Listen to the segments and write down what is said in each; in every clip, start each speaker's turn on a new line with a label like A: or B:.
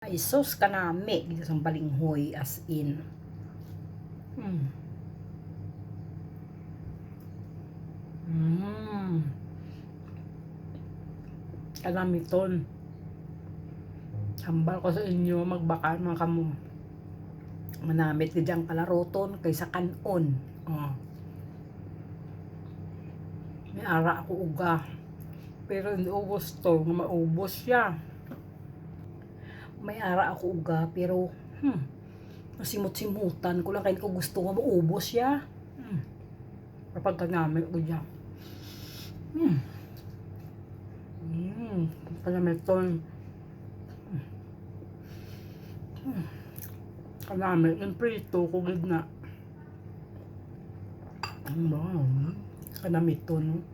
A: Ay sus kanami dito sa balinghoy as in. Kalamiton. Hambal ko sa inyo magbaka mga kamo. Manamit ka diyang kalaroton kaysa kanon. May ara ako uga. Pero hindi ko gusto na maubos siya. May ara ako uga pero nasimut-simutan ko lang kaya ko gusto nga maubos siya. Kapag kanamit ko dyan. Kalamiton. Kanamit yung prito ko gidna. Kanamiton.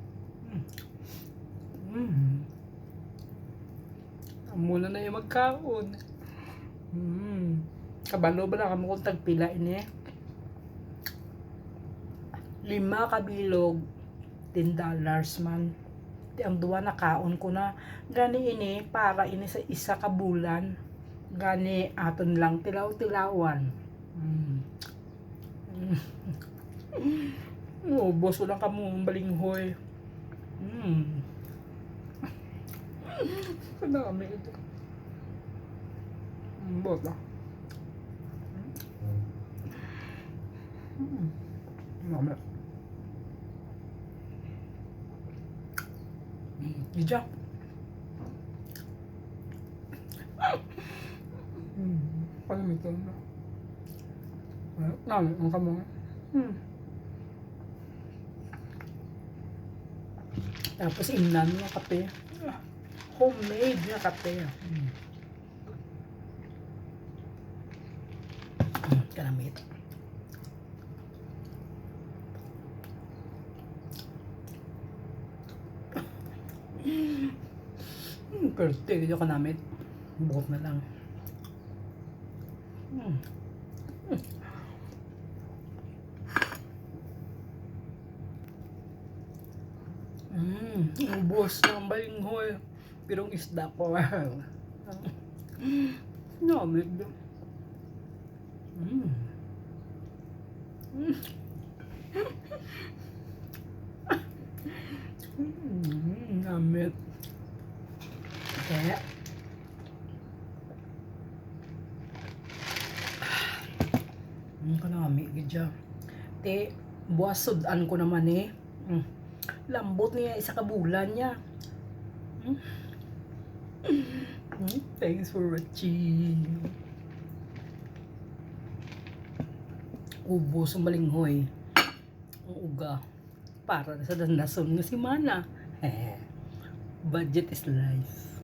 A: Muna na yung magkaon. Kabalo ba na kamo kung tagpila ini? 5 kabilog, $10 man. Di ang duwa na kaon ko na. Gani ini para ini sa isa ka bulan. Gani aton lang tilaw-tilawan. Ubos ko lang kamo balinghoy. Kadami ito. Bota. Dami. Ija. Palamiton na. Nami, ang kamo. Tapos imnan na kape. Homemade na kape. Kanamit. Pero tigil ko kanamit. Buot na lang. Ubos ng balinghoy. Pirong isda ko. Namit. Namit. Kaya kanami gidya. Te buwas sudan ko naman eh. Lambot niya isa ka bulan niya. Thanks for watching. Ubos ang balinghoy. Ang uga. Para sa dandason nga si Mana. Budget is life.